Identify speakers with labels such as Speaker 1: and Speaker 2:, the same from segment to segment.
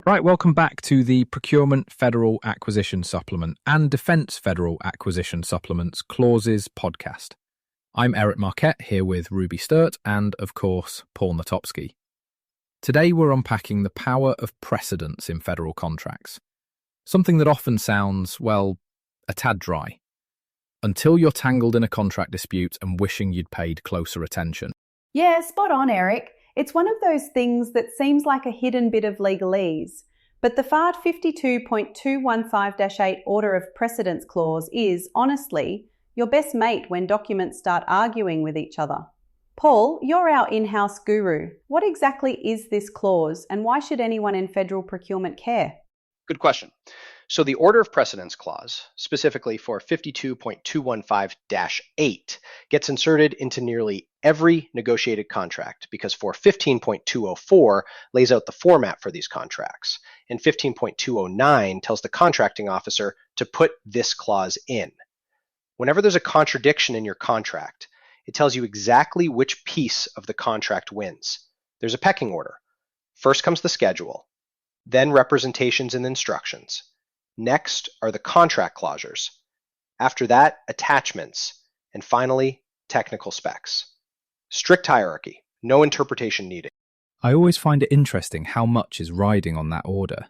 Speaker 1: Right, welcome back to the Procurement Federal Acquisition Supplement and Defence Federal Acquisition Supplements Clauses podcast. I'm Eric Marquette here with Ruby Sturt and, of course, Paul Natopsky. Today we're unpacking the power of precedence in federal contracts, something that often sounds, well, a tad dry, until you're tangled in a contract dispute and wishing you'd paid closer attention.
Speaker 2: Yeah, spot on, Eric. It's one of those things that seems like a hidden bit of legalese, but the FARD 52.215-8 Order of Precedence Clause is, honestly, your best mate when documents start arguing with each other. Paul, you're our in-house guru. What exactly is this clause, and why should anyone in federal procurement care?
Speaker 3: Good question. So the Order of Precedence Clause, specifically for 52.215-8, gets inserted into nearly every negotiated contract because 415.204 lays out the format for these contracts, and 15.209 tells the contracting officer to put this clause in. Whenever there's a contradiction in your contract, it tells you exactly which piece of the contract wins. There's a pecking order. First comes the schedule, then representations and instructions. Next are the contract clauses. After that, attachments. And finally, technical specs. Strict hierarchy, no interpretation needed.
Speaker 1: I always find it interesting how much is riding on that order.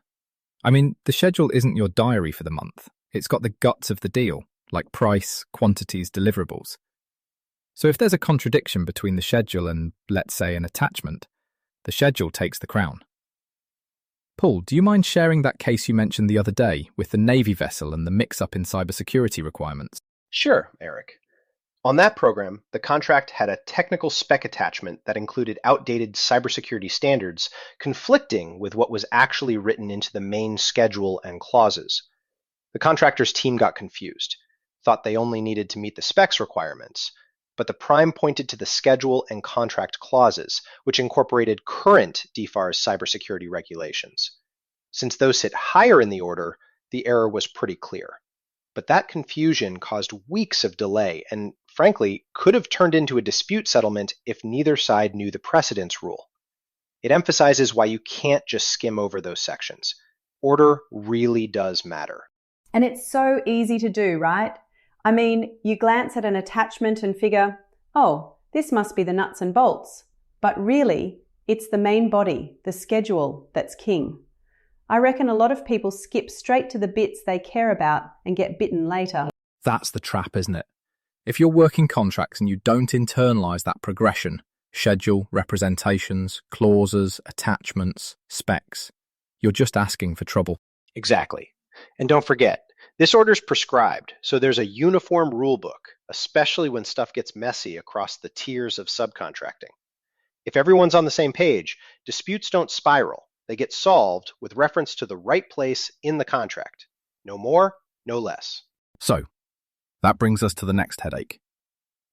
Speaker 1: I mean, the schedule isn't your diary for the month. It's got the guts of the deal, like price, quantities, deliverables. So if there's a contradiction between the schedule and, let's say, an attachment, the schedule takes the crown. Paul, do you mind sharing that case you mentioned the other day with the Navy vessel and the mix-up in cybersecurity requirements?
Speaker 3: Sure, Eric. On that program, the contract had a technical spec attachment that included outdated cybersecurity standards conflicting with what was actually written into the main schedule and clauses. The contractor's team got confused, thought they only needed to meet the specs requirements, but the prime pointed to the schedule and contract clauses, which incorporated current DFARS cybersecurity regulations. Since those sit higher in the order, the error was pretty clear. But that confusion caused weeks of delay and, frankly, could have turned into a dispute settlement if neither side knew the precedence rule. It emphasizes why you can't just skim over those sections. Order really does matter.
Speaker 2: And it's so easy to do, right? I mean, you glance at an attachment and figure, oh, this must be the nuts and bolts. But really, it's the main body, the schedule, that's king. I reckon a lot of people skip straight to the bits they care about and get bitten later.
Speaker 1: That's the trap, isn't it? If you're working contracts and you don't internalise that progression, schedule, representations, clauses, attachments, specs, you're just asking for trouble.
Speaker 3: Exactly. And don't forget, this order's prescribed, so there's a uniform rule book, especially when stuff gets messy across the tiers of subcontracting. If everyone's on the same page, disputes don't spiral. They get solved with reference to the right place in the contract. No more, no less.
Speaker 1: So, that brings us to the next headache.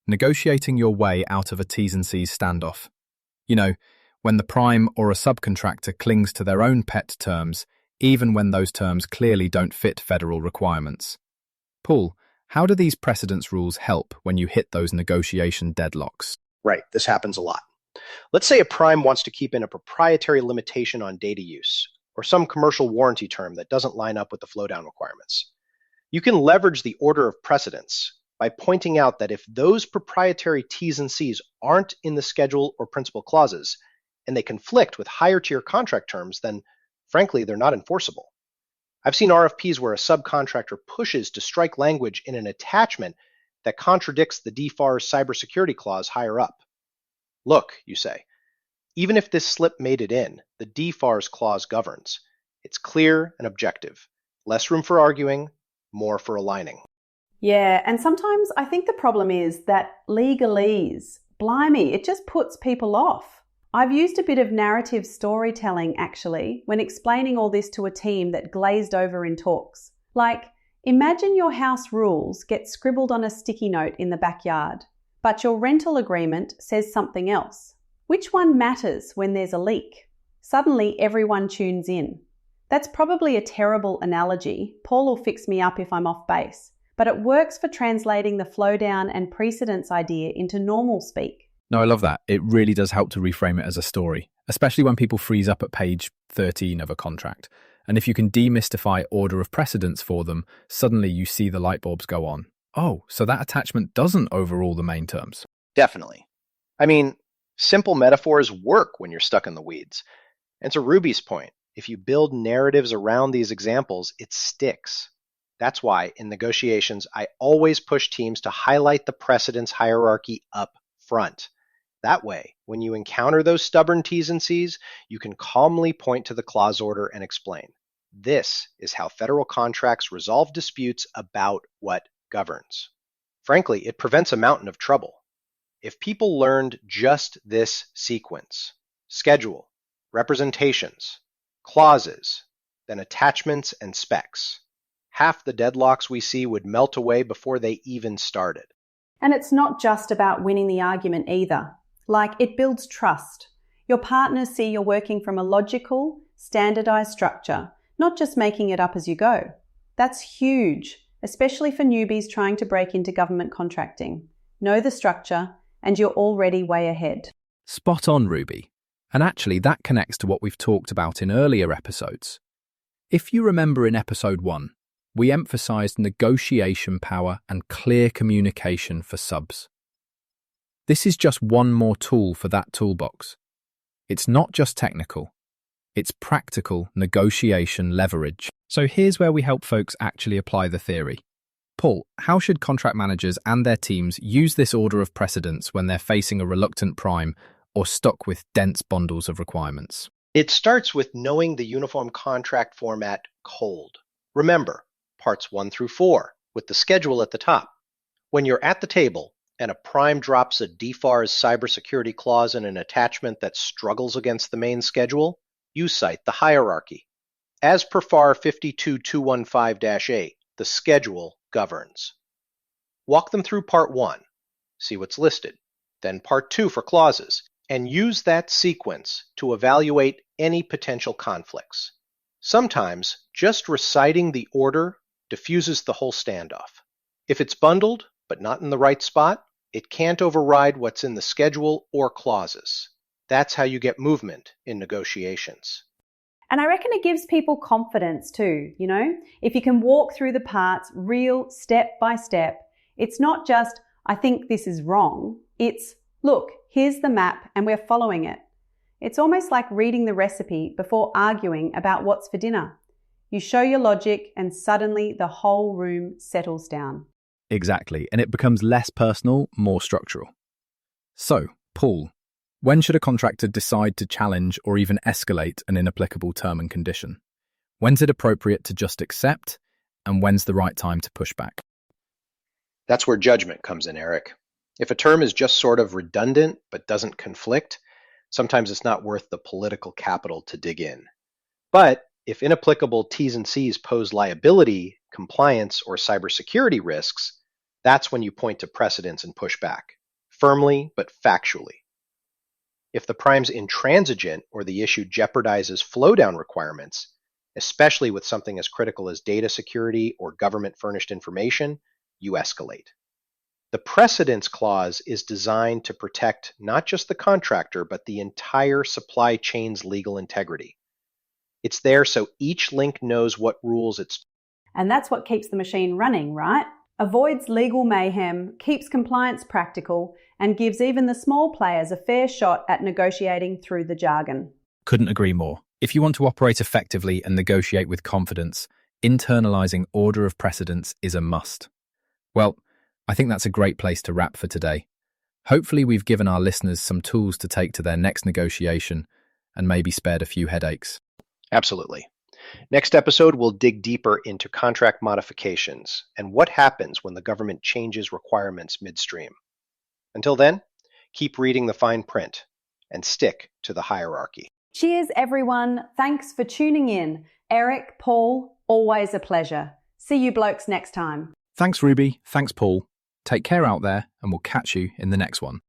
Speaker 1: Negotiating your way out of a T&Cs standoff. You know, when the prime or a subcontractor clings to their own pet terms, even when those terms clearly don't fit federal requirements. Paul, how do these precedence rules help when you hit those negotiation deadlocks?
Speaker 3: Right, this happens a lot. Let's say a prime wants to keep in a proprietary limitation on data use, or some commercial warranty term that doesn't line up with the flowdown requirements. You can leverage the order of precedence by pointing out that if those proprietary T's and C's aren't in the schedule or principal clauses, and they conflict with higher tier contract terms, then frankly, they're not enforceable. I've seen RFPs where a subcontractor pushes to strike language in an attachment that contradicts the DFARS cybersecurity clause higher up. Look, you say, even if this slip made it in, the DFARS clause governs. It's clear and objective. Less room for arguing, more for aligning.
Speaker 2: Yeah, and sometimes I think the problem is that legalese, blimey, it just puts people off. I've used a bit of narrative storytelling, actually, when explaining all this to a team that glazed over in talks. Like, imagine your house rules get scribbled on a sticky note in the backyard, but your rental agreement says something else. Which one matters when there's a leak? Suddenly, everyone tunes in. That's probably a terrible analogy. Paul will fix me up if I'm off base, but it works for translating the flow down and precedence idea into normal speak.
Speaker 1: No, I love that. It really does help to reframe it as a story, especially when people freeze up at page 13 of a contract. And if you can demystify order of precedence for them, suddenly you see the light bulbs go on. Oh, so that attachment doesn't overrule the main terms.
Speaker 3: Definitely. I mean, simple metaphors work when you're stuck in the weeds. And to Ruby's point, if you build narratives around these examples, it sticks. That's why in negotiations, I always push teams to highlight the precedence hierarchy up front. That way, when you encounter those stubborn T's and C's, you can calmly point to the clause order and explain. This is how federal contracts resolve disputes about what governs. Frankly, it prevents a mountain of trouble. If people learned just this sequence, schedule, representations, clauses, then attachments and specs, half the deadlocks we see would melt away before they even started.
Speaker 2: And it's not just about winning the argument either. Like, it builds trust. Your partners see you're working from a logical, standardized structure, not just making it up as you go. That's huge, especially for newbies trying to break into government contracting. Know the structure, and you're already way ahead.
Speaker 1: Spot on, Ruby. And actually, that connects to what we've talked about in earlier episodes. If you remember in episode 1, we emphasized negotiation power and clear communication for subs. This is just one more tool for that toolbox. It's not just technical, it's practical negotiation leverage. So here's where we help folks actually apply the theory. Paul, how should contract managers and their teams use this order of precedence when they're facing a reluctant prime or stuck with dense bundles of requirements?
Speaker 3: It starts with knowing the uniform contract format cold. Remember, parts 1 through 4, with the schedule at the top. When you're at the table and a prime drops a DFARS cybersecurity clause in an attachment that struggles against the main schedule, you cite the hierarchy. As per FAR 52215-8, the schedule governs. Walk them through part 1, see what's listed, then part 2 for clauses, and use that sequence to evaluate any potential conflicts. Sometimes just reciting the order diffuses the whole standoff. If it's bundled, but not in the right spot, it can't override what's in the schedule or clauses. That's how you get movement in negotiations.
Speaker 2: And I reckon it gives people confidence too, If you can walk through the parts real step by step, it's not just, I think this is wrong. It's, look, here's the map and we're following it. It's almost like reading the recipe before arguing about what's for dinner. You show your logic and suddenly the whole room settles down.
Speaker 1: Exactly, and it becomes less personal, more structural. So, Paul, when should a contractor decide to challenge or even escalate an inapplicable term and condition? When's it appropriate to just accept, and when's the right time to push back?
Speaker 3: That's where judgment comes in, Eric. If a term is just sort of redundant but doesn't conflict, sometimes it's not worth the political capital to dig in. But if inapplicable T's and C's pose liability, compliance, or cybersecurity risks, that's when you point to precedence and push back, firmly but factually. If the prime's intransigent or the issue jeopardizes flow-down requirements, especially with something as critical as data security or government-furnished information, you escalate. The precedence clause is designed to protect not just the contractor, but the entire supply chain's legal integrity. It's there so each link knows what rules it's.
Speaker 2: And that's what keeps the machine running, right? Avoids legal mayhem, keeps compliance practical, and gives even the small players a fair shot at negotiating through the jargon.
Speaker 1: Couldn't agree more. If you want to operate effectively and negotiate with confidence, internalizing order of precedence is a must. Well, I think that's a great place to wrap for today. Hopefully we've given our listeners some tools to take to their next negotiation and maybe spared a few headaches.
Speaker 3: Absolutely. Next episode, we'll dig deeper into contract modifications and what happens when the government changes requirements midstream. Until then, keep reading the fine print and stick to the hierarchy.
Speaker 2: Cheers, everyone. Thanks for tuning in. Eric, Paul, always a pleasure. See you blokes next time.
Speaker 1: Thanks, Ruby. Thanks, Paul. Take care out there, and we'll catch you in the next one.